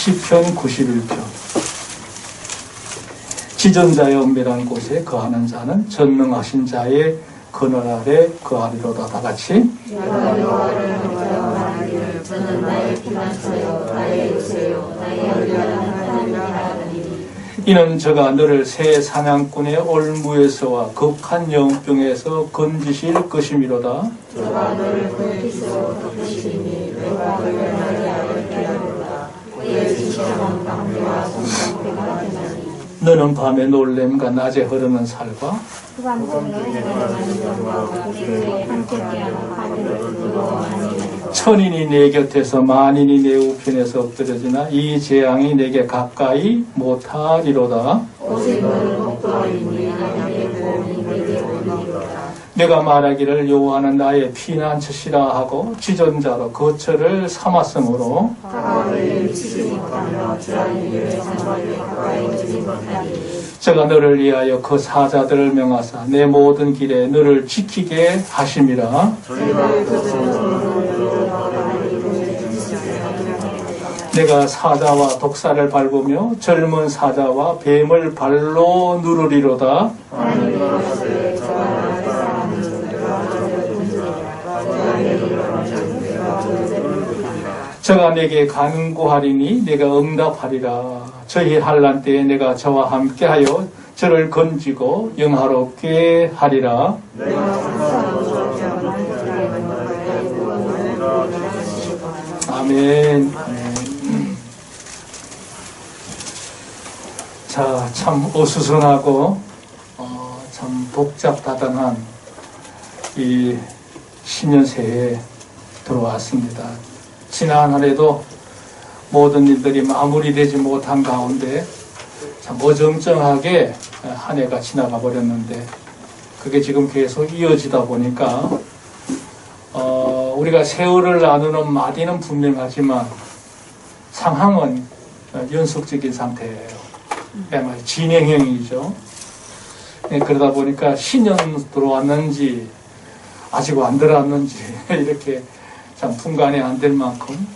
시편 91편. 지전자의 은밀한 곳에 거하는 자는 전능하신 자의 그늘 아래 거하리로다. 다 같이. 내가 여호와를 경외하나니 저는 나의 피난처요 나의 요새요 나의 의리하는 하나님이라 하느니. 이는 저가 너를 새 사냥꾼의 올무에서와 극한 영병에서 건지실 것이미로다. 저가 너를 그 빛으로 덮으시니 내가 그를 나의 아래 피하리로다. 그의 진실한 방패와 손방패가 되나니. 너는 밤에 놀램과 낮에 흐르는 살과 천인이 내 곁에서 만인이 내 우편에서 엎드려지나 이 재앙이 내게 가까이 못하리로다. 내가 말하기를 여호와는 나의 피난처시라 하고 지존자로 거처를 삼았으므로 저가 너를 위하여 그 사자들을 명하사 내 모든 길에 너를 지키게 하심이라. 내가 사자와 독사를 밟으며 젊은 사자와 뱀을 발로 누르리로다. 저가 내게 간구하리니 내가 응답하리라. 저희 환난 때에 내가 저와 함께하여 저를 건지고 영화롭게 하리라. 아멘. 자, 참 어수선하고 참 복잡다단한 이 신년새해 들어왔습니다. 지난 한 해도 모든 일들이 마무리되지 못한 가운데 참 어정쩡하게 한 해가 지나가 버렸는데 그게 지금 계속 이어지다 보니까 우리가 세월을 나누는 마디는 분명하지만 상황은 연속적인 상태예요. 그야말로 진행형이죠. 그러다 보니까 신년 들어왔는지 아직 안 들어왔는지 이렇게 참 분간이 안 될 만큼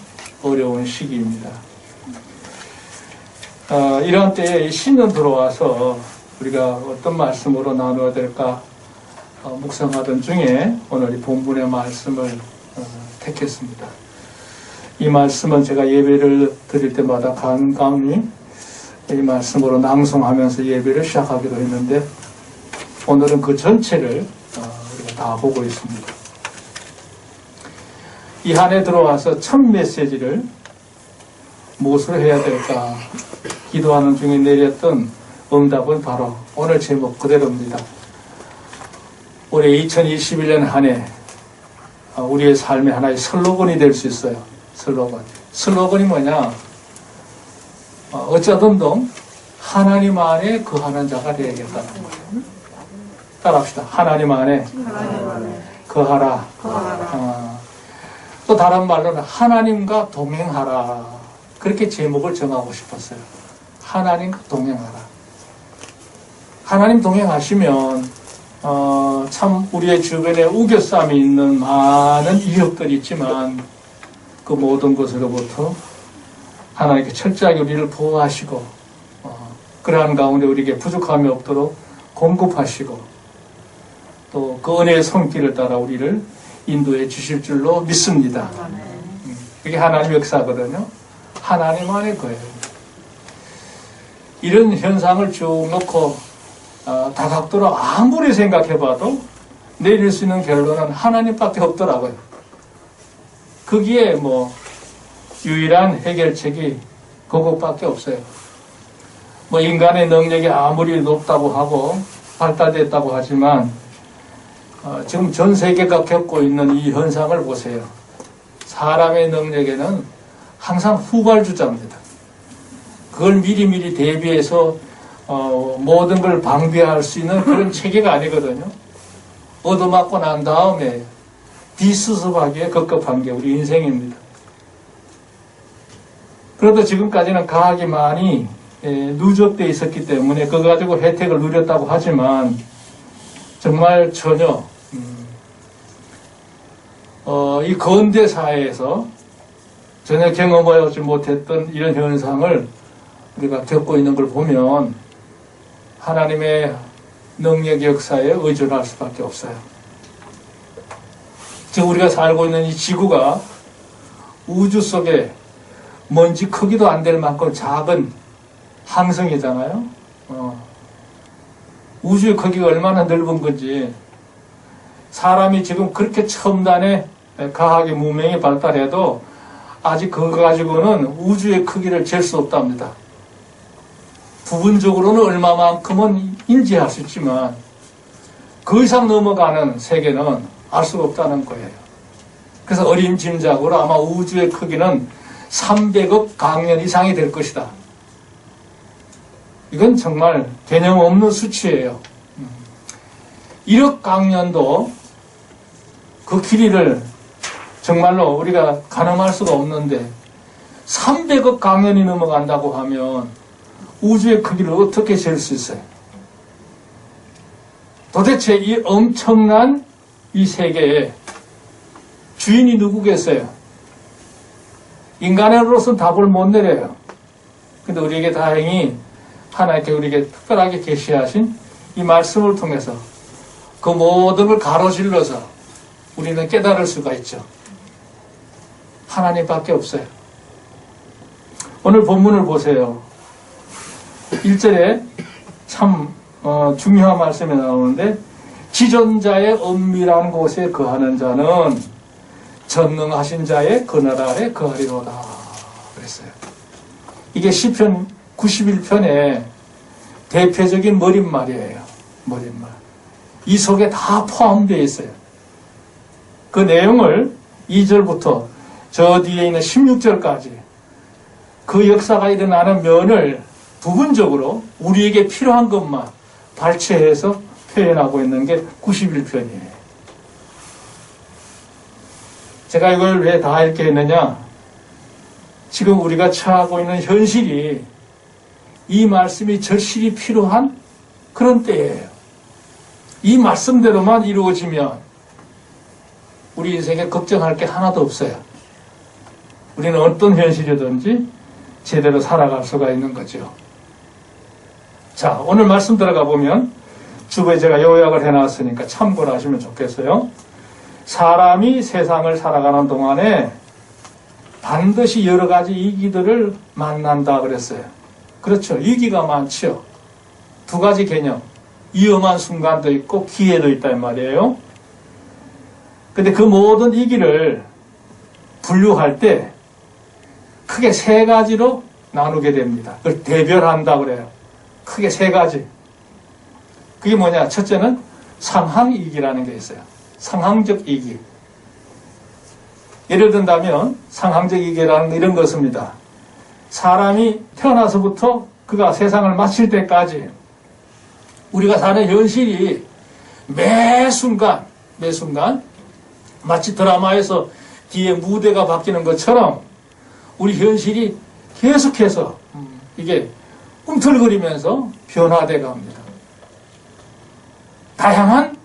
어려운 시기입니다. 이런 때에 신년 들어와서 우리가 어떤 말씀으로 나누어야 될까 묵상하던 중에 오늘 이 본문의 말씀을 택했습니다. 이 말씀은 제가 예배를 드릴 때마다 간간히 이 말씀으로 낭송하면서 예배를 시작하기도 했는데 오늘은 그 전체를 우리가 다 보고 있습니다. 이 한 해 들어와서 첫 메시지를 무엇으로 해야 될까 기도하는 중에 내렸던 응답은 바로 오늘 제목 그대로입니다. 올해 2021년 한 해 우리의 삶의 하나의 슬로건이 될 수 있어요. 슬로건이 뭐냐? 어쩌든동 하나님 안에 거하는 자가 되야겠다는 거예요. 따라합시다. 하나님 안에 거하라. 또 다른 말로는 하나님과 동행하라. 그렇게 제목을 정하고 싶었어요. 하나님과 동행하라. 하나님 동행하시면 참 우리의 주변에 우겨쌈이 있는 많은 이력들이 있지만 그 모든 것으로부터 하나님께 철저하게 우리를 보호하시고 그러한 가운데 우리에게 부족함이 없도록 공급하시고 또 그 은혜의 손길을 따라 우리를 인도해 주실 줄로 믿습니다. 그게 하나님의 역사거든요. 하나님 안에 거예요. 이런 현상을 쭉 놓고 다각도로 아무리 생각해봐도 내릴 수 있는 결론은 하나님밖에 없더라고요. 거기에 뭐 유일한 해결책이 그것밖에 없어요. 뭐 인간의 능력이 아무리 높다고 하고 발달됐다고 하지만 지금 전 세계가 겪고 있는 이 현상을 보세요. 사람의 능력에는 항상 후발주자입니다. 그걸 미리미리 대비해서 모든 걸 방비할 수 있는 그런 체계가 아니거든요. 얻어맞고 난 다음에 뒤수습하기에 급급한 게 우리 인생입니다. 그래도 지금까지는 과학이 많이 누적되어 있었기 때문에 그거 가지고 혜택을 누렸다고 하지만 정말 전혀 이 근대 사회에서 전혀 경험하지 못했던 이런 현상을 우리가 겪고 있는 걸 보면 하나님의 능력 역사에 의존할 수밖에 없어요. 지금 우리가 살고 있는 이 지구가 우주 속에 먼지 크기도 안 될 만큼 작은 항성이잖아요. 우주의 크기가 얼마나 넓은 건지 사람이 지금 그렇게 첨단의 과학의 문명이 발달해도 아직 그거 가지고는 우주의 크기를 잴 수 없답니다. 부분적으로는 얼마만큼은 인지할 수 있지만 그 이상 넘어가는 세계는 알 수가 없다는 거예요. 그래서 어림짐작으로 아마 우주의 크기는 300억 강년 이상이 될 것이다. 이건 정말 개념 없는 수치예요. 1억 강년도 그 길이를 정말로 우리가 가늠할 수가 없는데 300억 강년이 넘어간다고 하면 우주의 크기를 어떻게 잴 수 있어요? 도대체 이 엄청난 이 세계에 주인이 누구겠어요? 인간으로서는 답을 못 내려요. 근데 우리에게 다행히 하나님께 우리에게 특별하게 계시하신 이 말씀을 통해서 그 모든 걸 가로질러서 우리는 깨달을 수가 있죠. 하나님밖에 없어요. 오늘 본문을 보세요. 1절에 참 중요한 말씀이 나오는데 지존자의 엄밀한 곳에 거하는 자는 전능하신 자의 그늘 아래 거하리로다 그랬어요. 이게 시편 91편의 대표적인 머릿말이에요. 머릿말. 이 속에 다 포함되어 있어요. 그 내용을 2절부터 저 뒤에 있는 16절까지 그 역사가 일어나는 면을 부분적으로 우리에게 필요한 것만 발췌해서 표현하고 있는 게 91편이에요. 제가 이걸 왜 다 읽게 했느냐? 지금 우리가 처하고 있는 현실이 이 말씀이 절실히 필요한 그런 때예요. 이 말씀대로만 이루어지면 우리 인생에 걱정할 게 하나도 없어요. 우리는 어떤 현실이든지 제대로 살아갈 수가 있는 거죠. 자, 오늘 말씀 들어가 보면 주부에 제가 요약을 해놨으니까 참고를 하시면 좋겠어요. 사람이 세상을 살아가는 동안에 반드시 여러 가지 위기들을 만난다 그랬어요. 그렇죠. 위기가 많죠. 두 가지 개념. 위험한 순간도 있고 기회도 있단 말이에요. 근데 그 모든 위기를 분류할 때 크게 세 가지로 나누게 됩니다. 그걸 대별한다 그래요. 크게 세 가지. 그게 뭐냐? 첫째는 상황위기라는 게 있어요. 상황적 위기. 예를 든다면 상황적 위기라는 이런 것입니다. 사람이 태어나서부터 그가 세상을 마칠 때까지 우리가 사는 현실이 매 순간 마치 드라마에서 뒤에 무대가 바뀌는 것처럼 우리 현실이 계속해서 이게 꿈틀거리면서 변화돼 갑니다. 다양한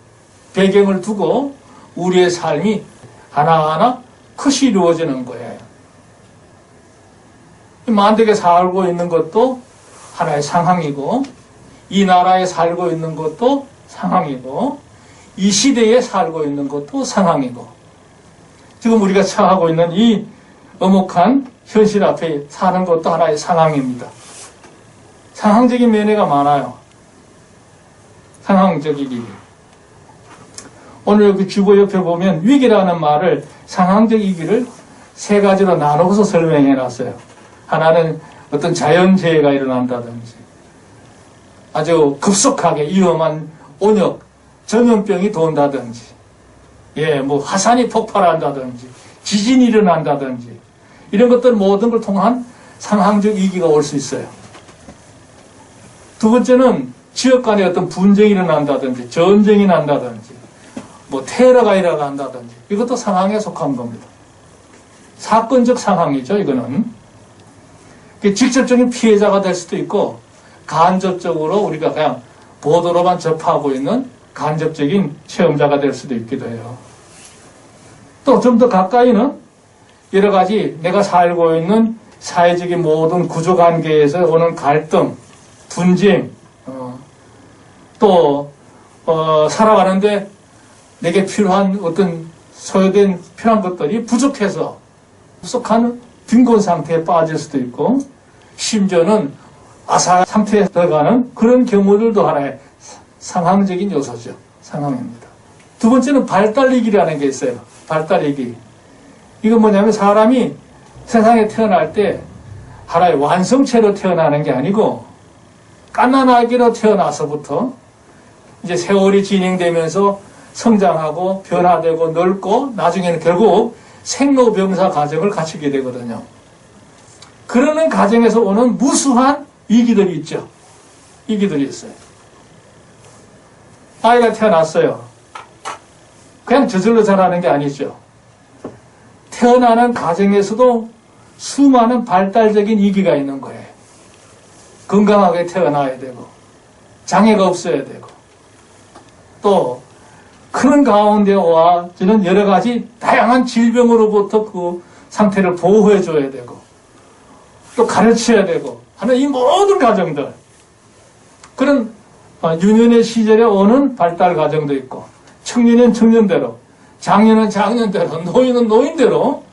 배경을 두고 우리의 삶이 하나하나 컷이 이루어지는 거예요. 만덕에 살고 있는 것도 하나의 상황이고 이 나라에 살고 있는 것도 상황이고 이 시대에 살고 있는 것도 상황이고 지금 우리가 처하고 있는 이 엄혹한 현실 앞에 사는 것도 하나의 상황입니다. 상황적인 면회가 많아요. 상황적인 일. 오늘 여기 주보 옆에 보면 위기라는 말을 상황적 위기를 세 가지로 나누어서 설명해 놨어요. 하나는 어떤 자연재해가 일어난다든지 아주 급속하게 위험한 온역, 전염병이 돈다든지 화산이 폭발한다든지 지진이 일어난다든지 이런 것들 모든 걸 통한 상황적 위기가 올 수 있어요. 두 번째는 지역 간에 어떤 분쟁이 일어난다든지 전쟁이 난다든지 테러가 일어난다든지 이것도 상황에 속한 겁니다. 사건적 상황이죠. 이거는 직접적인 피해자가 될 수도 있고 간접적으로 우리가 그냥 보도로만 접하고 있는 간접적인 체험자가 될 수도 있기도 해요. 또 좀 더 가까이는 여러 가지 내가 살고 있는 사회적인 모든 구조관계에서 오는 갈등, 분쟁, 또 살아가는데 내게 필요한 어떤 소요된 필요한 것들이 부족해서 속한 빈곤 상태에 빠질 수도 있고, 심지어는 아사 상태에 들어가는 그런 경우들도 하나의 상황적인 요소죠. 상황입니다. 두 번째는 발달위기라는 게 있어요. 발달위기. 이건 뭐냐면 사람이 세상에 태어날 때 하나의 완성체로 태어나는 게 아니고 갓난아기로 태어나서부터 이제 세월이 진행되면서 성장하고 변화되고 늙고 나중에는 결국 생로병사 과정을 거치게 되거든요. 그러는 과정에서 오는 무수한 위기들이 있죠. 위기들이 있어요. 아이가 태어났어요. 그냥 저절로 자라는 게 아니죠. 태어나는 과정에서도 수많은 발달적인 위기가 있는 거예요. 건강하게 태어나야 되고, 장애가 없어야 되고, 또 그런 가운데 와지는 여러 가지 다양한 질병으로부터 그 상태를 보호해 줘야 되고, 또 가르쳐야 되고 하는 이 모든 과정들, 그런 유년의 시절에 오는 발달 과정도 있고, 청년은 청년대로, 장년은 장년대로, 노인은 노인대로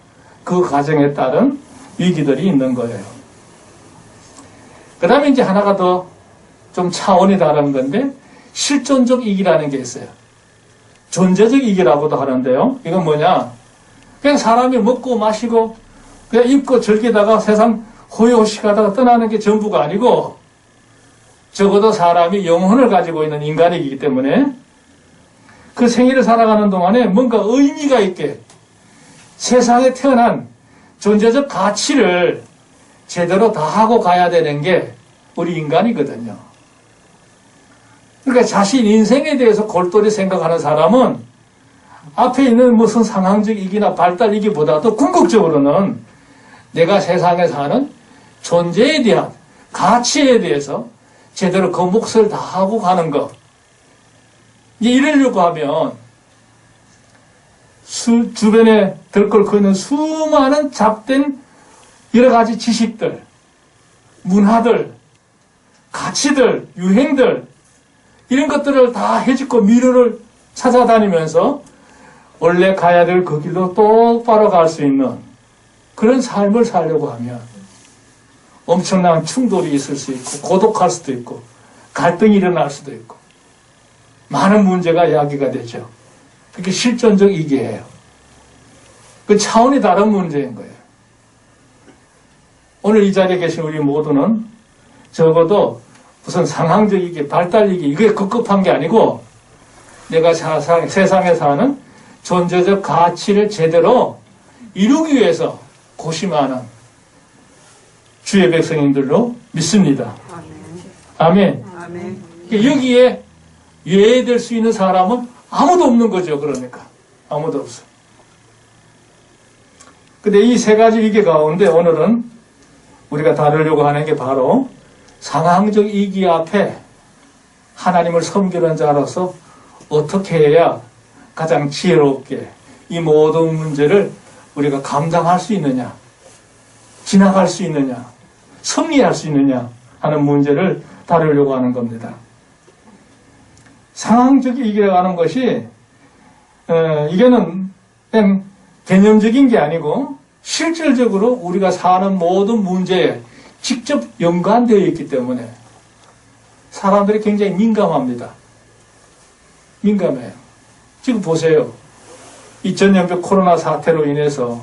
그 과정에 따른 위기들이 있는 거예요. 그 다음에 이제 하나가 더 좀 차원이 다른 건데, 실존적 위기라는 게 있어요. 존재적 위기라고도 하는데요. 이건 뭐냐? 그냥 사람이 먹고 마시고 그냥 입고 즐기다가 세상 호요시 가다가 떠나는 게 전부가 아니고, 적어도 사람이 영혼을 가지고 있는 인간이기 때문에 그 생일을 살아가는 동안에 뭔가 의미가 있게 세상에 태어난 존재적 가치를 제대로 다하고 가야 되는 게 우리 인간이거든요. 그러니까 자신 인생에 대해서 골똘히 생각하는 사람은 앞에 있는 무슨 상황적 위기나 발달 위기보다도 궁극적으로는 내가 세상에 사는 존재에 대한 가치에 대해서 제대로 그 몫을 다하고 가는 것. 이러려고 하면 주변에 들끓고 있는 수많은 잡된 여러 가지 지식들, 문화들, 가치들, 유행들, 이런 것들을 다 헤집고 미로를 찾아다니면서 원래 가야 될 그 길로 똑바로 갈 수 있는 그런 삶을 살려고 하면 엄청난 충돌이 있을 수 있고, 고독할 수도 있고, 갈등이 일어날 수도 있고, 많은 문제가 야기가 되죠. 그게 실존적 위기예요. 그 차원이 다른 문제인 거예요. 오늘 이 자리에 계신 우리 모두는 적어도 무슨 상황적 위기, 발달 위기, 이게 급급한 게 아니고, 내가 세상에 사는 존재적 가치를 제대로 이루기 위해서 고심하는 주의 백성님들로 믿습니다. 아멘. 아멘. 여기에 예외될 수 있는 사람은 아무도 없는 거죠. 그러니까 아무도 없어. 근데 이 세 가지 위기 가운데 오늘은 우리가 다루려고 하는 게 바로 상황적 위기 앞에 하나님을 섬기는 자로서 어떻게 해야 가장 지혜롭게 이 모든 문제를 우리가 감당할 수 있느냐, 지나갈 수 있느냐, 승리할 수 있느냐 하는 문제를 다루려고 하는 겁니다. 상황적 위기라고 하는 것이 이게는 그냥 개념적인 게 아니고 실질적으로 우리가 사는 모든 문제에 직접 연관되어 있기 때문에 사람들이 굉장히 민감합니다. 민감해요. 지금 보세요. 이 전염병 코로나 사태로 인해서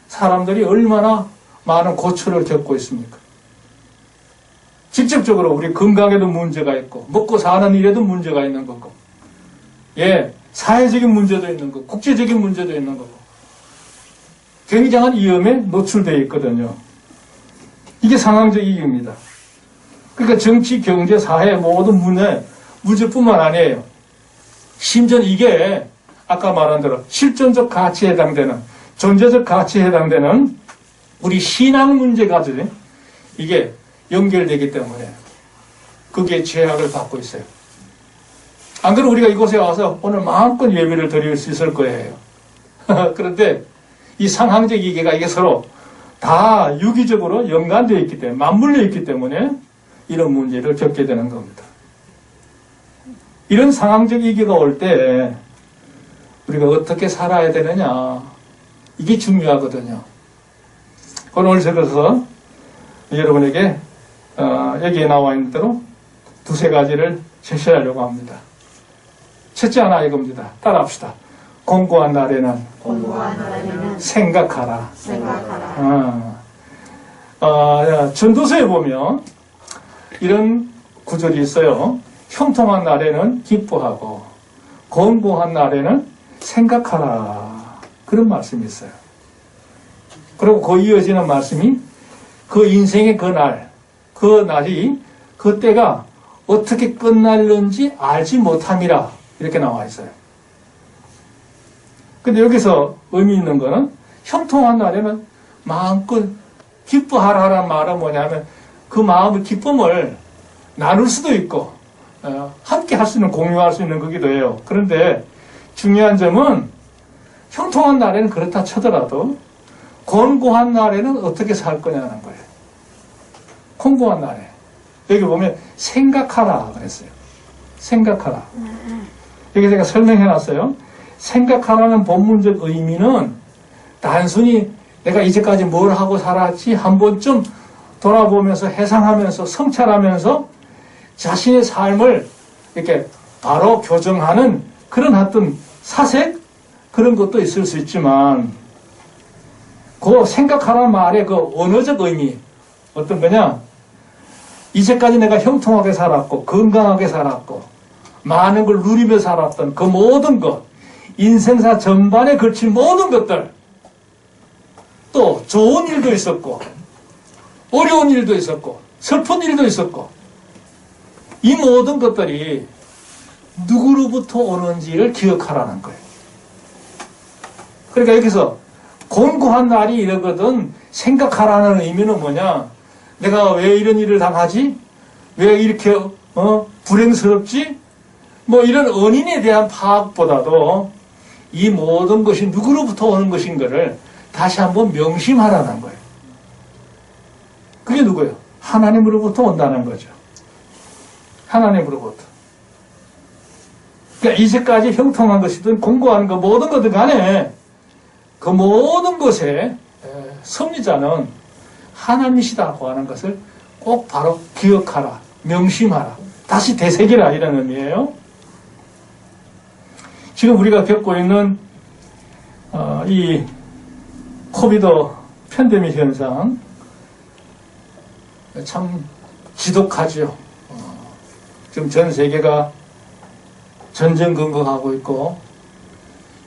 사람들이 얼마나 많은 고초를 겪고 있습니까? 직접적으로 우리 건강에도 문제가 있고, 먹고 사는 일에도 문제가 있는 거고, 사회적인 문제도 있는 거고, 국제적인 문제도 있는 거고, 굉장한 위험에 노출되어 있거든요. 이게 상황적 위기입니다. 그러니까 정치, 경제, 사회 모든 문제뿐만 아니에요. 심지어 이게 아까 말한 대로 실존적 가치에 해당되는, 존재적 가치에 해당되는 우리 신앙 문제까지 이게 연결되기 때문에 그게 제약을 받고 있어요. 안 그러면 우리가 이곳에 와서 오늘 마음껏 예배를 드릴 수 있을 거예요. 그런데 이 상황적 이계가 이게 서로 다 유기적으로 연관되어 있기 때문에, 맞물려 있기 때문에 이런 문제를 겪게 되는 겁니다. 이런 상황적 이계가 올 때 우리가 어떻게 살아야 되느냐, 이게 중요하거든요. 오늘 그래서 여러분에게 여기에 나와 있는 대로 두세 가지를 제시하려고 합니다. 첫째 하나 이겁니다. 따라합시다. 공고한 날에는 생각하라. 전도서에 보면 이런 구절이 있어요. 형통한 날에는 기뻐하고 공고한 날에는 생각하라. 그런 말씀이 있어요. 그리고 그 이어지는 말씀이 그 인생의 그 날이 그 때가 어떻게 끝날는지 알지 못함이라 이렇게 나와 있어요. 근데 여기서 의미 있는 거는 형통한 날에는 마음껏 기뻐하라는 말은 뭐냐면 그 마음의 기쁨을 나눌 수도 있고 함께 할 수 있는, 공유할 수 있는 거기도 해요. 그런데 중요한 점은 형통한 날에는 그렇다 쳐더라도 곤고한 날에는 어떻게 살 거냐는 거예요. 곤고한 날에. 여기 보면 생각하라 그랬어요. 생각하라. 여기 제가 설명해 놨어요. 생각하라는 본문적 의미는 단순히 내가 이제까지 뭘 하고 살았지 한 번쯤 돌아보면서 회상하면서 성찰하면서 자신의 삶을 이렇게 바로 교정하는 그런 어떤 사색 그런 것도 있을 수 있지만 그 생각하라는 말의 그 언어적 의미 어떤 거냐, 이제까지 내가 형통하게 살았고 건강하게 살았고 많은 걸 누리며 살았던 그 모든 것, 인생사 전반에 걸친 모든 것들, 또 좋은 일도 있었고 어려운 일도 있었고 슬픈 일도 있었고 이 모든 것들이 누구로부터 오는지를 기억하라는 거예요. 그러니까 여기서 곤고한 날이 이러거든 생각하라는 의미는 뭐냐, 내가 왜 이런 일을 당하지? 왜 이렇게 불행스럽지? 뭐 이런 원인에 대한 파악보다도 이 모든 것이 누구로부터 오는 것인가를 다시 한번 명심하라는 거예요. 그게 누구예요? 하나님으로부터 온다는 거죠. 하나님으로부터. 그러니까 이제까지 형통한 것이든 공고한 것 모든 것들 간에 그 모든 것의 섭리자는 하나님이시다고 하는 것을 꼭 바로 기억하라, 명심하라, 다시 되새기라 이런 의미예요. 지금 우리가 겪고 있는 이 코비드 팬데믹 현상 참 지독하죠. 지금 전 세계가 전전긍긍하고 있고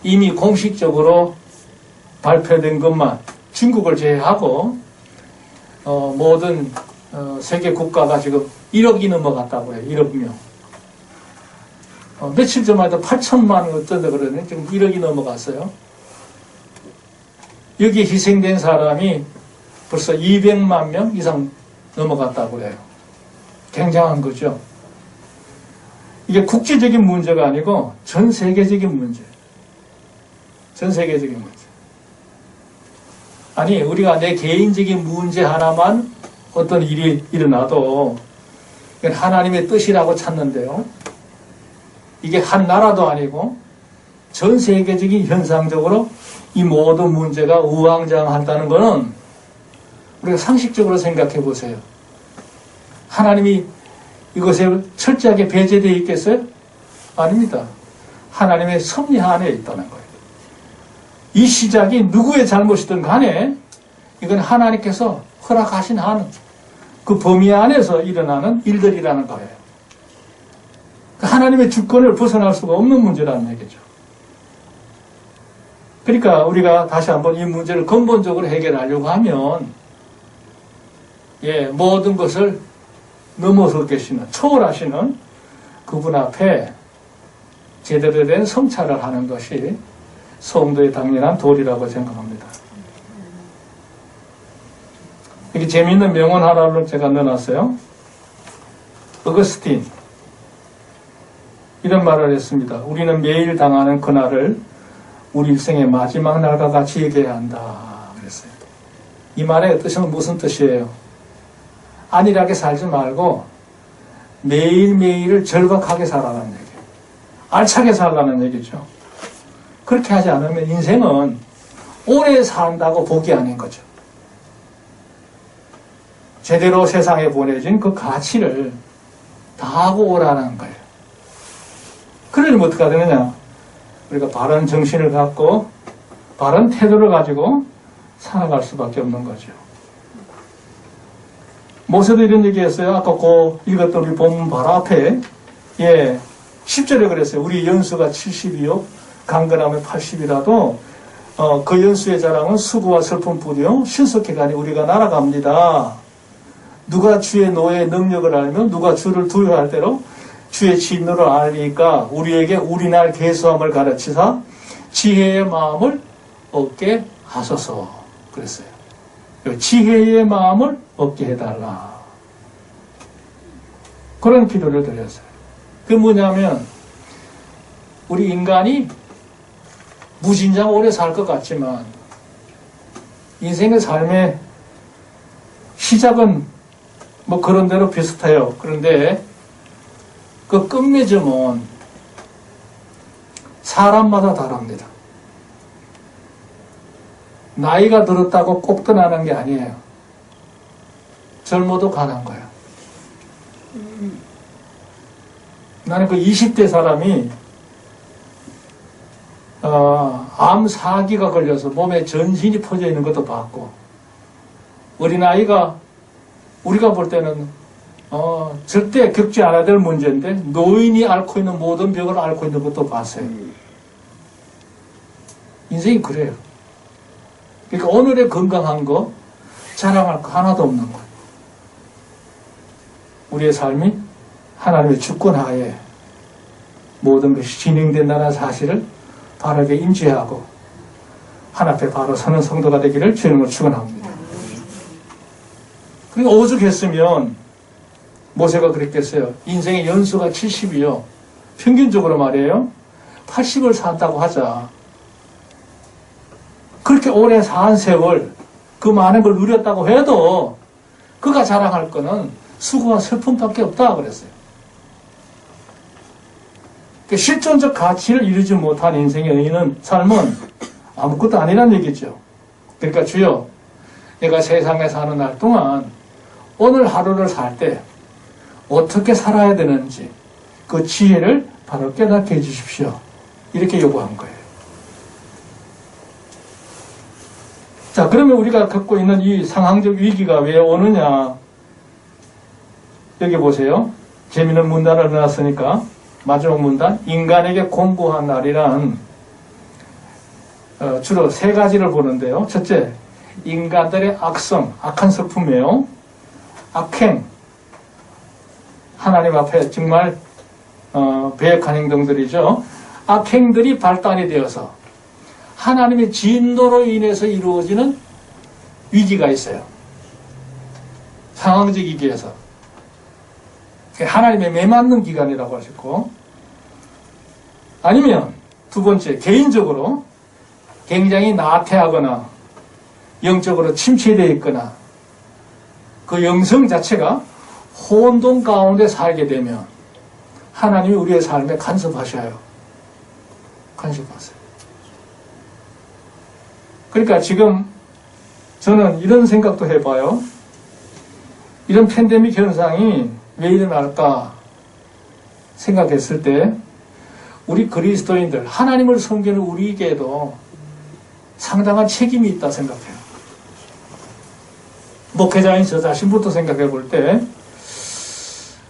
이미 공식적으로 발표된 것만 중국을 제외하고 모든 세계 국가가 지금 1억이 넘어갔다고 해요. 1억 명. 며칠 전만 해도 8천만 어쩐다 그러더니 지금 1억이 넘어갔어요. 여기에 희생된 사람이 벌써 200만 명 이상 넘어갔다고 해요. 굉장한 거죠. 이게 국제적인 문제가 아니고 전 세계적인 문제. 전 세계적인 문제. 아니, 우리가 내 개인적인 문제 하나만 어떤 일이 일어나도 이건 하나님의 뜻이라고 찾는데요. 이게 한 나라도 아니고 전 세계적인 현상적으로 이 모든 문제가 우왕좌왕한다는 것은 우리가 상식적으로 생각해 보세요. 하나님이 이것에 철저하게 배제되어 있겠어요? 아닙니다. 하나님의 섭리 안에 있다는 거예요. 이 시작이 누구의 잘못이든 간에 이건 하나님께서 허락하신 한 그 범위 안에서 일어나는 일들이라는 거예요. 하나님의 주권을 벗어날 수가 없는 문제라는 얘기죠. 그러니까 우리가 다시 한번 이 문제를 근본적으로 해결하려고 하면 모든 것을 넘어서 계시는, 초월하시는 그분 앞에 제대로 된 성찰을 하는 것이 성도의 당연한 도리라고 생각합니다. 이렇게 재미있는 명언 하나를 제가 넣어놨어요. 어거스틴 이런 말을 했습니다. 우리는 매일 당하는 고난을 우리 일생의 마지막 날과 같이 얘기해야 한다 그랬어요. 이 말의 뜻은 무슨 뜻이에요? 안일하게 살지 말고 매일매일을 절박하게 살아라는 얘기예요. 알차게 살라는 얘기죠. 그렇게 하지 않으면 인생은 오래 산다고 복이 아닌 거죠. 제대로 세상에 보내진 그 가치를 다 하고 오라는 거예요. 그러려면 어떻게 되느냐? 우리가 바른 정신을 갖고 바른 태도를 가지고 살아갈 수밖에 없는 거죠. 모세도 이런 얘기 했어요. 아까 읽었던 우리 본문 바로 앞에 10절에 그랬어요. 우리 연수가 70이요 강건하면 80이라도 그 연수의 자랑은 수고와 슬픔뿐이요 신속히 가니 우리가 날아갑니다. 누가 주의 노의 능력을 알면 누가 주를 두려워할 대로 주의 진노를 알리니까 우리에게 우리날 계수함을 가르치사 지혜의 마음을 얻게 하소서 그랬어요. 지혜의 마음을 얻게 해달라. 그런 기도를 드렸어요. 그게 뭐냐면 우리 인간이 무진장 오래 살 것 같지만 인생의 삶의 시작은 뭐 그런 대로 비슷해요. 그런데 그 끝맺음은 사람마다 다릅니다. 나이가 들었다고 꼭 떠나는 게 아니에요. 젊어도 가는 거예요. 나는 그 20대 사람이 암 사기가 걸려서 몸에 전신이 퍼져 있는 것도 봤고 어린아이가 우리가 볼 때는 절대 겪지 않아야 될 문제인데 노인이 앓고 있는 모든 병을 앓고 있는 것도 봤어요. 인생이 그래요. 그러니까 오늘의 건강한 거 자랑할 거 하나도 없는 거예요. 우리의 삶이 하나님의 주권 하에 모든 것이 진행된다는 사실을 바르게 인지하고 하나님께 바로 서는 성도가 되기를 주님을 축원합니다. 그러니까 오죽했으면 모세가 그랬겠어요. 인생의 연수가 70이요. 평균적으로 말이에요. 80을 산다고 하자. 그렇게 오래 산 세월 그 많은 걸 누렸다고 해도 그가 자랑할 거는 수고와 슬픔밖에 없다 그랬어요. 실존적 가치를 이루지 못한 인생의 의인은 삶은 아무것도 아니란 얘기죠. 그러니까 주여 내가 세상에 사는 날 동안 오늘 하루를 살 때 어떻게 살아야 되는지 그 지혜를 바로 깨닫게 해주십시오. 이렇게 요구한 거예요. 자, 그러면 우리가 겪고 있는 이 상황적 위기가 왜 오느냐? 여기 보세요. 재미있는 문단을 넣었으니까 마지막 문단, 인간에게 공고한 날이란 주로 세 가지를 보는데요. 첫째, 인간들의 악성, 악한 성품이에요. 악행, 하나님 앞에 정말 배역한 행동들이죠. 악행들이 발단이 되어서 하나님의 진노로 인해서 이루어지는 위기가 있어요. 상황적 위기에서. 하나님의 매맞는 기간이라고 하셨고, 아니면 두 번째, 개인적으로 굉장히 나태하거나 영적으로 침체되어 있거나 그 영성 자체가 혼돈 가운데 살게 되면 하나님이 우리의 삶에 간섭하셔요. 간섭하세요. 그러니까 지금 저는 이런 생각도 해봐요. 이런 팬데믹 현상이 왜 일어날까 생각했을 때 우리 그리스도인들, 하나님을 섬기는 우리에게도 상당한 책임이 있다 생각해요. 목회자인 저 자신부터 생각해 볼 때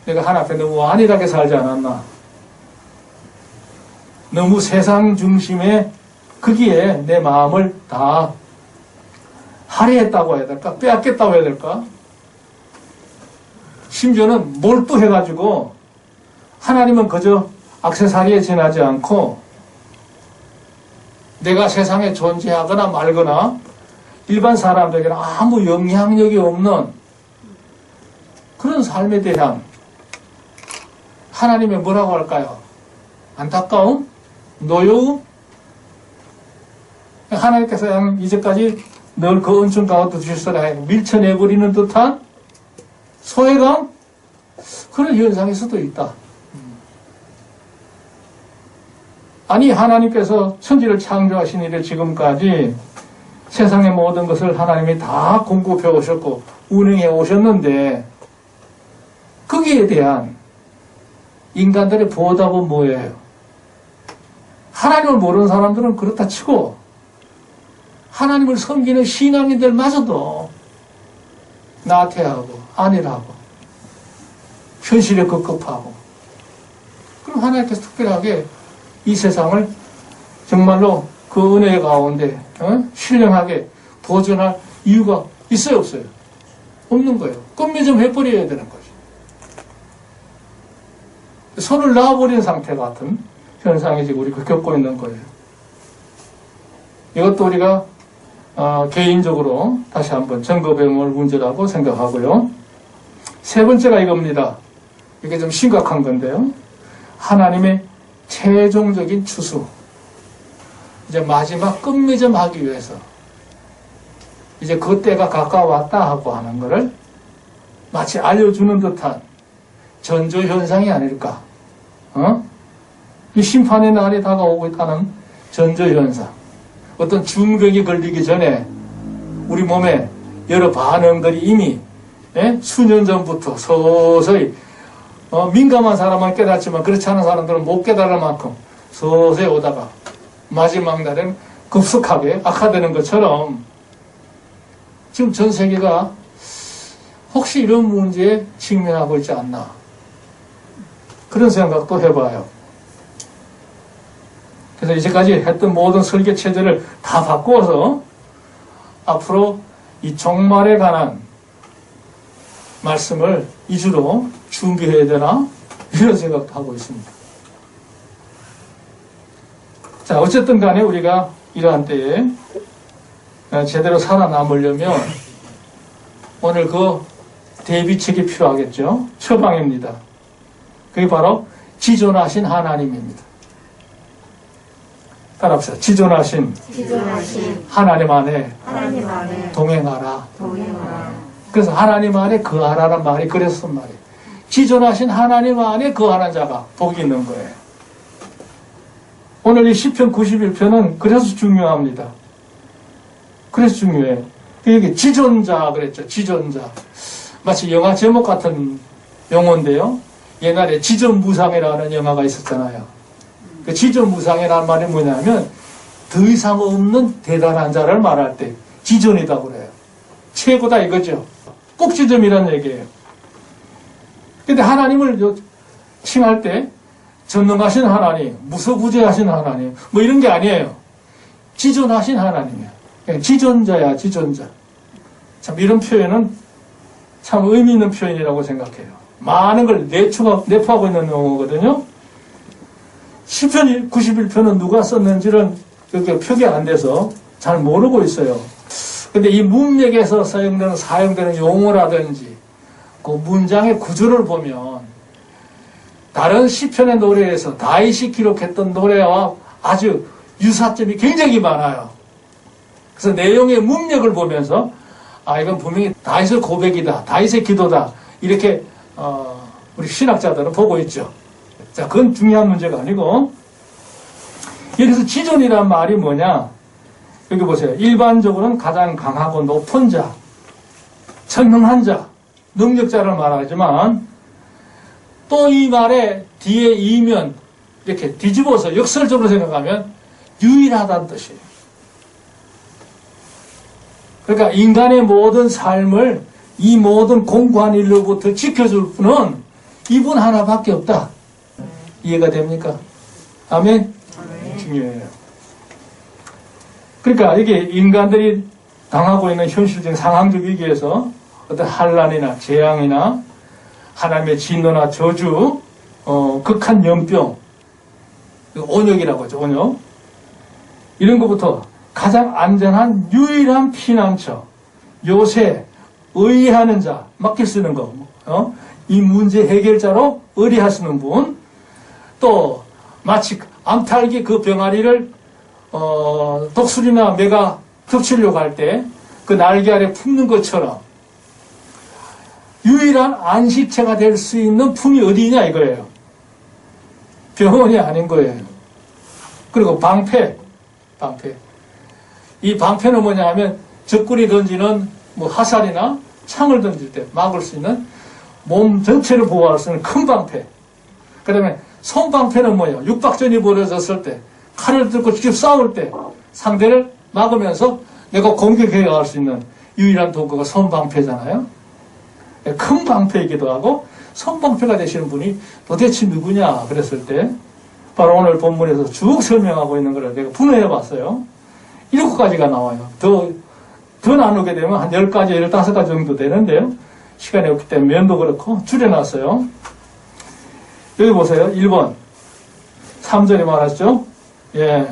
내가 하나님 앞에 너무 안일하게 살지 않았나, 너무 세상 중심에 거기에 내 마음을 다 할애했다고 해야 될까, 빼앗겼다고 해야 될까, 심지어는 몰두해가지고 하나님은 그저 액세서리에 지나지 않고 내가 세상에 존재하거나 말거나 일반 사람들에게는 아무 영향력이 없는 그런 삶에 대한 하나님의 뭐라고 할까요? 안타까움? 노여움? 하나님께서 그냥 이제까지 늘 그 은총 가운데 주셨으라 밀쳐내버리는 듯한 소외감? 그런 현상일 수도 있다. 아니, 하나님께서 천지를 창조하신 이래 지금까지 세상의 모든 것을 하나님이 다 공급해 오셨고 운행해 오셨는데 거기에 대한 인간들의 보답은 뭐예요? 하나님을 모르는 사람들은 그렇다 치고 하나님을 섬기는 신앙인들마저도 나태하고 안일하고 현실에 급급하고 그럼 하나님께서 특별하게 이 세상을 정말로 그 은혜 가운데 신령하게 보존할 이유가 있어요, 없어요? 없는 거예요. 끝맺 좀 해버려야 되는 거죠. 손을 놔버린 상태 같은 현상이 지금 우리가 겪고 있는 거예요. 이것도 우리가 개인적으로 다시 한번 점검해 볼 문제라고 생각하고요. 세 번째가 이겁니다. 이게 좀 심각한 건데요. 하나님의 최종적인 추수. 이제 마지막 끝맺음 하기 위해서 이제 그 때가 가까웠다 하고 하는 것을 마치 알려주는 듯한 전조현상이 아닐까. 이 심판의 날이 다가오고 있다는 전조현상. 어떤 중병이 걸리기 전에 우리 몸에 여러 반응들이 이미 수년 전부터 서서히 민감한 사람은 깨닫지만 그렇지 않은 사람들은 못 깨달을 만큼 서서히 오다가 마지막 날엔 급속하게 악화되는 것처럼 지금 전 세계가 혹시 이런 문제에 직면하고 있지 않나 그런 생각도 해봐요. 그래서 이제까지 했던 모든 설계 체제를 다 바꾸어서 앞으로 이 종말에 관한 말씀을 이주로 준비해야 되나 이런 생각도 하고 있습니다. 자, 어쨌든 간에 우리가 이러한 때에 제대로 살아남으려면 오늘 그 대비책이 필요하겠죠. 처방입니다. 그게 바로 지존하신 하나님입니다. 따라합시다. 지존하신 하나님 안에 동행하라. 그래서 하나님 안에 거하라는 말이 그래서 말이에요. 지존하신 하나님 안에 거하는 자가 복이 있는 거예요. 오늘 이 시편 91편은 그래서 중요합니다. 그래서 중요해요. 여기 지존자 그랬죠. 지존자. 마치 영화 제목 같은 용어인데요. 옛날에 지존무상이라는 영화가 있었잖아요. 그 지존무상이라는 말이 뭐냐면 더 이상 없는 대단한 자를 말할 때 지존이다 그래요. 최고다 이거죠. 꼭지점이라는 얘기예요. 근데 하나님을 칭할 때 전능하신 하나님, 무소부재하신 하나님 뭐 이런 게 아니에요. 지존하신 하나님이야. 그냥 지존자야 지존자. 참 이런 표현은 참 의미 있는 표현이라고 생각해요. 많은 걸 내포하고 있는 용어거든요. 시편 91편은 누가 썼는지는 여기 표기 안 돼서 잘 모르고 있어요. 근데 이 문맥에서 사용되는 용어라든지 그 문장의 구조를 보면 다른 시편의 노래에서 다윗이 기록했던 노래와 아주 유사점이 굉장히 많아요. 그래서 내용의 문맥을 보면서 이건 분명히 다윗의 고백이다. 다윗의 기도다. 이렇게 우리 신학자들은 보고 있죠. 자, 그건 중요한 문제가 아니고 여기서 지존이란 말이 뭐냐? 여기 보세요. 일반적으로는 가장 강하고 높은 자, 천능한 자, 능력자를 말하지만 또 이 말의 뒤에 이면 이렇게 뒤집어서 역설적으로 생각하면 유일하다는 뜻이에요. 그러니까 인간의 모든 삶을 이 모든 공고한 일로부터 지켜줄 분은 이분 하나밖에 없다. 이해가 됩니까? 아멘? 중요해요. 그러니까 이게 인간들이 당하고 있는 현실적인 상황적 위기에서 어떤 환난이나 재앙이나 하나님의 진노나 저주, 극한 연병, 온역이라고 하죠. 온역. 이런 것부터 가장 안전한 유일한 피난처, 요새 의뢰하는 자, 맡길 수 있는 거, 이 문제 해결자로 의뢰하시는 분, 또 마치 암탈기 그 병아리를 독수리나 매가 덮치려고 할 때 그 날개 아래 품는 것처럼 유일한 안식처가 될 수 있는 품이 어디냐 이거예요. 병원이 아닌 거예요. 그리고 방패. 이 방패는 뭐냐 하면 적군이 던지는 뭐 화살이나 창을 던질 때 막을 수 있는 몸 전체를 보호할 수 있는 큰 방패. 그 다음에 손방패는 뭐예요? 육박전이 벌어졌을 때 칼을 들고 직접 싸울 때 상대를 막으면서 내가 공격해 갈 수 있는 유일한 도구가 손방패잖아요. 큰 방패이기도 하고 손방패가 되시는 분이 도대체 누구냐 그랬을 때 바로 오늘 본문에서 쭉 설명하고 있는 걸 내가 분해해 봤어요. 7가지가 나와요. 더 나누게 되면 한 10가지, 15가지 정도 되는데요. 시간이 없기 때문에 면도 그렇고 줄여놨어요. 여기 보세요. 1번 3절에 말하죠. 예,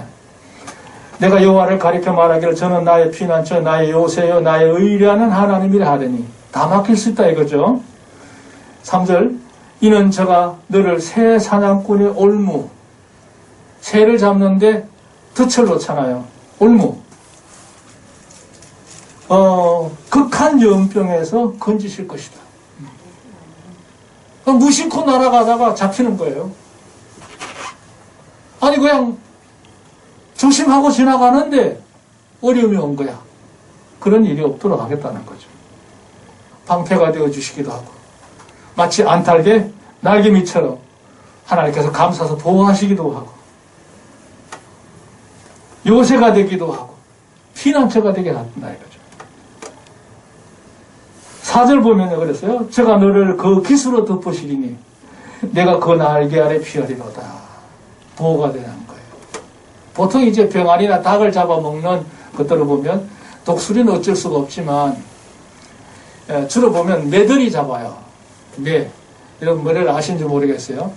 내가 여호와를 가리켜 말하기를 저는 나의 피난처 나의 요새요 나의 의뢰하는 하나님이라 하더니 다 막힐 수 있다 이거죠. 3절 이는 저가 너를 새 사냥꾼의 올무 새를 잡는데 덫을 놓잖아요. 올무 극한 염병에서 건지실 것이다. 무심코 날아가다가 잡히는 거예요. 아니 그냥 조심하고 지나가는데 어려움이 온 거야. 그런 일이 없도록 하겠다는 거죠. 방패가 되어주시기도 하고 마치 안탈개 날개미처럼 하나님께서 감싸서 보호하시기도 하고 요새가 되기도 하고 피난처가 되게 한다 이거죠. 4절 보면 그랬어요. 제가 너를 그 깃으로 덮으시리니 내가 그 날개 아래 피하리로다. 보호가 되는 거예요. 보통 이제 병아리나 닭을 잡아먹는 것들을 보면 독수리는 어쩔 수가 없지만 주로 보면 매들이 잡아요. 매. 이런 뭐를 아신지 모르겠어요.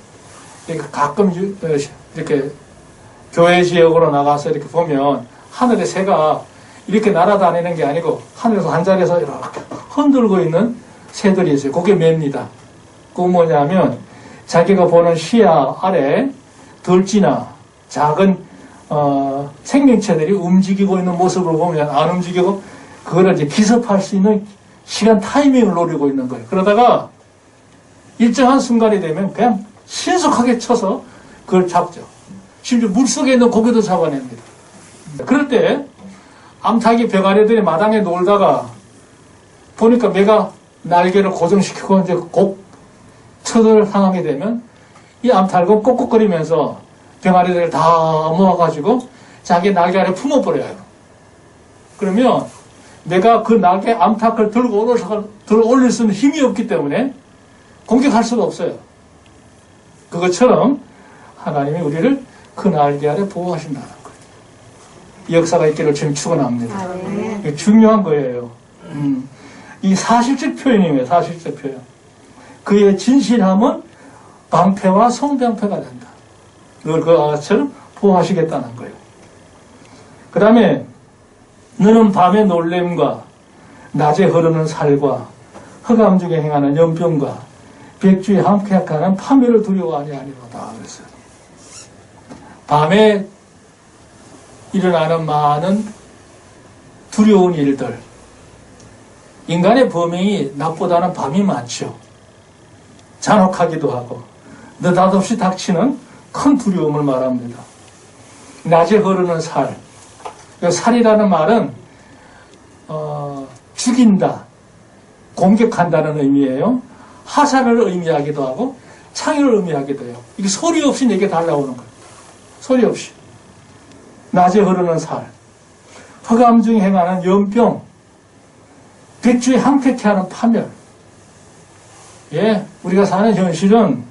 이렇게 가끔 이렇게 교회 지역으로 나가서 이렇게 보면 하늘에 새가 이렇게 날아다니는 게 아니고 하늘에서 한 자리에서 이렇게 흔들고 있는 새들이 있어요. 그게 매입니다. 그건 뭐냐면 자기가 보는 시야 아래 들쥐나 작은 생명체들이 움직이고 있는 모습을 보면 안 움직이고 그거를 이제 기습할 수 있는 시간 타이밍을 노리고 있는 거예요. 그러다가 일정한 순간이 되면 그냥 신속하게 쳐서 그걸 잡죠. 심지어 물속에 있는 고기도 잡아냅니다. 그럴 때 암탉이 병아리들이 마당에 놀다가 보니까 매가 날개를 고정시키고 이제 곡 쳐들 향하게 되면 이 암탉은 꺽꺽거리면서 병아리들을 다 모아가지고 자기 날개 아래 품어버려요. 그러면 내가 그 날개 암탉을 들어 올릴 수 있는 힘이 없기 때문에 공격할 수가 없어요. 그것처럼 하나님이 우리를 그 날개 아래 보호하신다는 거예요. 이 역사가 있기를 지금 축원합니다. 이게 중요한 거예요. 이 사실적 표현이에요. 사실적 표현. 그의 진실함은 방패와 성방패가 된다. 그걸 그 아처럼 보호하시겠다는 거예요. 그 다음에 너는 밤의 놀램과 낮에 흐르는 살과 흑암 중에 행하는 연병과 백주에 함께하는 파멸을 두려워하지 아니로다 그랬어요. 밤에 일어나는 많은 두려운 일들. 인간의 범행이 낮보다는 밤이 많죠. 잔혹하기도 하고 느닷없이 닥치는 큰 두려움을 말합니다. 낮에 흐르는 살. 살이라는 말은 죽인다, 공격한다는 의미예요. 화살을 의미하기도 하고 창의를 의미하기도 해요. 이게 소리 없이 내게 달라오는 거예요. 소리 없이. 낮에 흐르는 살, 흑암 중에 행하는 연병, 백주에 항택케 하는 파멸. 예, 우리가 사는 현실은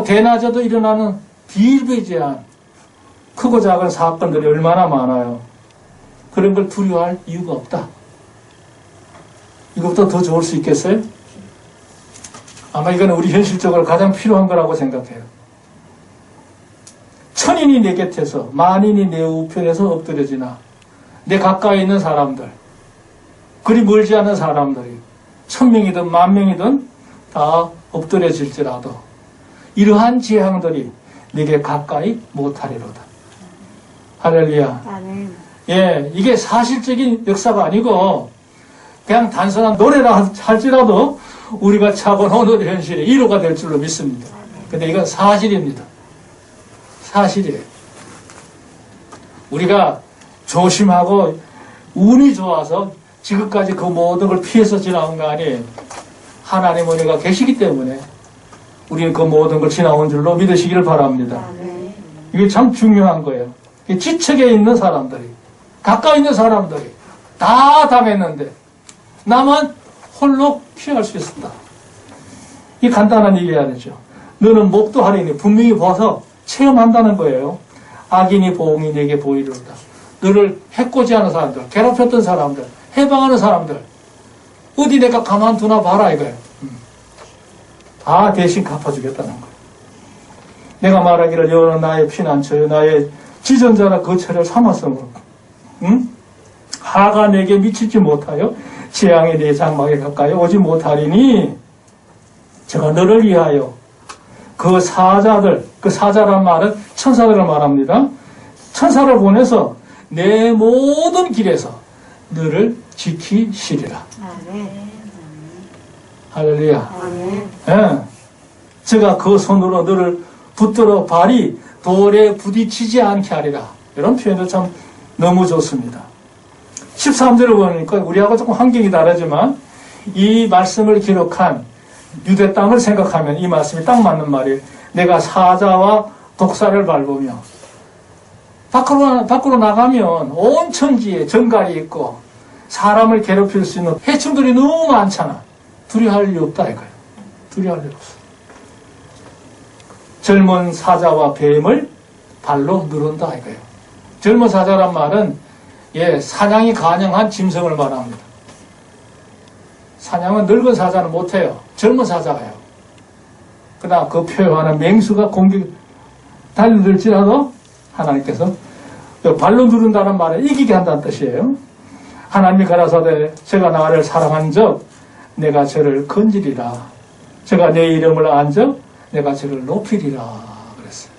대낮에도 일어나는 비일비재한 크고 작은 사건들이 얼마나 많아요. 그런 걸 두려워할 이유가 없다. 이것보다 더 좋을 수 있겠어요? 아마 이건 우리 현실적으로 가장 필요한 거라고 생각해요. 천인이 내 곁에서 만인이 내 우편에서 엎드려지나 내 가까이 있는 사람들, 그리 멀지 않은 사람들이 1000명이든 10,000명이든 다 엎드려질지라도 이러한 재앙들이 내게 가까이 못하리로다. 할렐루야. 아멘. 예, 이게 사실적인 역사가 아니고 그냥 단순한 노래라 할지라도 우리가 차고는 오늘 현실의 위로가 될 줄로 믿습니다. 근데 이건 사실입니다. 사실이에요. 우리가 조심하고 운이 좋아서 지금까지 그 모든 걸 피해서 지나온 거 아니에요. 하나님 은혜가 계시기 때문에 우리는 그 모든 걸 지나온 줄로 믿으시기를 바랍니다. 아멘. 이게 참 중요한 거예요. 지척에 있는 사람들이, 가까이 있는 사람들이 다 당했는데 나만 홀로 피할 수 있었다. 이 간단한 얘기해야 되죠. 너는 목도 하리니 분명히 봐서 체험한다는 거예요. 악인이 보응이 내게 보이리로다. 너를 해코지하는 사람들, 괴롭혔던 사람들, 해방하는 사람들 어디 내가 가만두나 봐라 이거예요. 다 대신 갚아주겠다는 거예요. 내가 말하기를 여호와는 나의 피난처요 나의 지존자라 거처를 삼았으므로 하가 내게 미치지 못하여 재앙이 내 장막에 가까이 오지 못하리니 제가 너를 위하여 그 사자들, 그 사자란 말은 천사들을 말합니다. 천사를 보내서 내 모든 길에서 너를 지키시리라. 아멘. 할렐루야. 아멘. 예. 제가 그 손으로 너를 붙들어 발이 돌에 부딪히지 않게 하리라. 이런 표현도 참 너무 좋습니다. 13절을 보니까 우리하고 조금 환경이 다르지만 이 말씀을 기록한 유대 땅을 생각하면 이 말씀이 딱 맞는 말이에요. 내가 사자와 독사를 밟으며 밖으로 나가면 온 천지에 정갈이 있고 사람을 괴롭힐 수 있는 해충들이 너무 많잖아. 두려워할 일 없다 이거예요. 두려워할 일 없어. 젊은 사자와 뱀을 발로 누른다 이거예요. 젊은 사자란 말은 사냥이 가능한 짐승을 말합니다. 사냥은 늙은 사자는 못해요. 젊은 사자가 해요. 그러나 그 표현하는 맹수가 달려들지라도 하나님께서 발로 누른다는 말은 이기게 한다는 뜻이에요. 하나님이 가라사대 제가 나를 사랑한 적 내가 저를 건지리라. 제가 내 이름을 안 적 내가 저를 높이리라 그랬어요.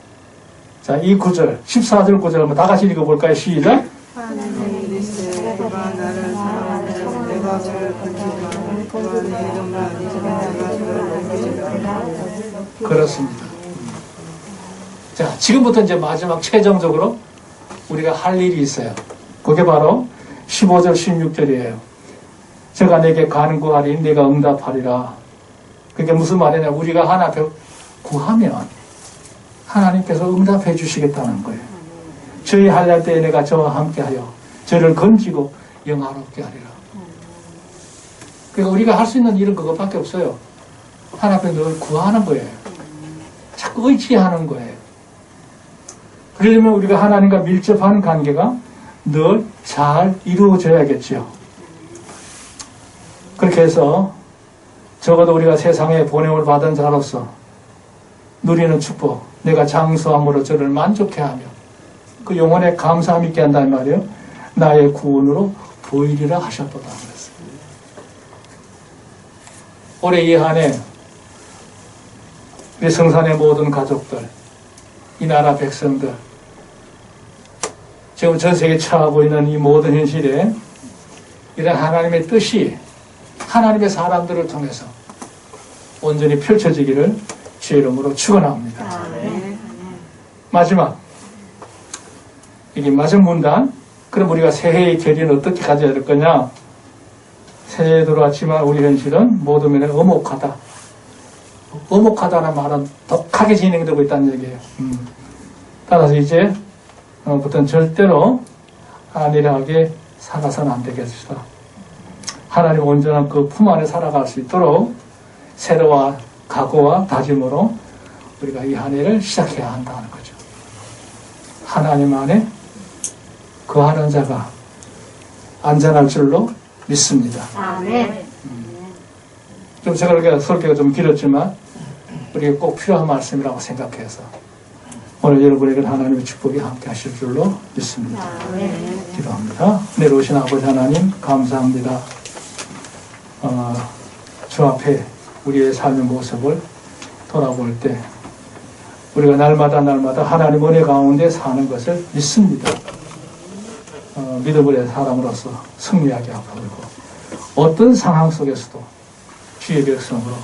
자, 이 구절 14절 구절 한번 다 같이 읽어볼까요? 시작. 하나님이 이르시되 그가 나를 사랑하면 내가 저를 건지리라. 그가 내 이름을 안 적 내가 저를 높이리라. 그렇습니다. 자, 지금부터 이제 마지막 최종적으로 우리가 할 일이 있어요. 그게 바로 15절, 16절이에요. 제가 내게 간구하리 내가 응답하리라. 그게 무슨 말이냐? 우리가 하나 앞에 구하면 하나님께서 응답해 주시겠다는 거예요. 저희 할례 때에 내가 저와 함께하여 저를 건지고 영화롭게 하리라. 그러니까 우리가 할 수 있는 일은 그것밖에 없어요. 하나님 앞에 늘 구하는 거예요. 자꾸 의지하는 거예요. 그러려면 우리가 하나님과 밀접한 관계가 늘 잘 이루어져야겠죠. 그렇게 해서 적어도 우리가 세상에 보냄을 받은 자로서 누리는 축복, 내가 장수함으로 저를 만족해 하며 그 영혼에 감사함 있게 한다는 말이에요. 나의 구원으로 보이리라 하셨도다 그랬어요. 올해 이 한 해 우리 성산의 모든 가족들, 이 나라 백성들, 지금 전 세계에 처하고 있는 이 모든 현실에 이런 하나님의 뜻이 하나님의 사람들을 통해서 온전히 펼쳐지기를 주의 이름으로 축원합니다. 마지막, 이게 마지막 문단. 그럼 우리가 새해의 결의는 어떻게 가져야 될 거냐? 새해에 들어왔지만 우리 현실은 모든 면에 엄혹하다. 엄혹하다는 말은 독하게 진행되고 있다는 얘기예요. 따라서 이제 부터는 절대로 안일하게 살아서는 안 되겠습니다. 하나님 온전한 그 품 안에 살아갈 수 있도록 새로운 각오와 다짐으로 우리가 이 한 해를 시작해야 한다는 거죠. 하나님 안에 거하는 자가 안전할 줄로 믿습니다. 아멘. 좀 제가 이렇게 설교가 좀 길었지만 우리가 꼭 필요한 말씀이라고 생각해서 오늘 여러분에게 하나님의 축복이 함께 하실 줄로 믿습니다. 아멘. 기도합니다. 내려오신 아버지 하나님 감사합니다. 주 앞에 우리의 삶의 모습을 돌아볼 때 우리가 날마다 하나님 은혜 가운데 사는 것을 믿습니다. 믿음의 사람으로서 승리하게 하고 어떤 상황 속에서도 주의 백성으로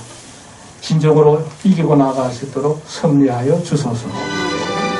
진정으로 이기고 나갈 수 있도록 승리하여 주소서.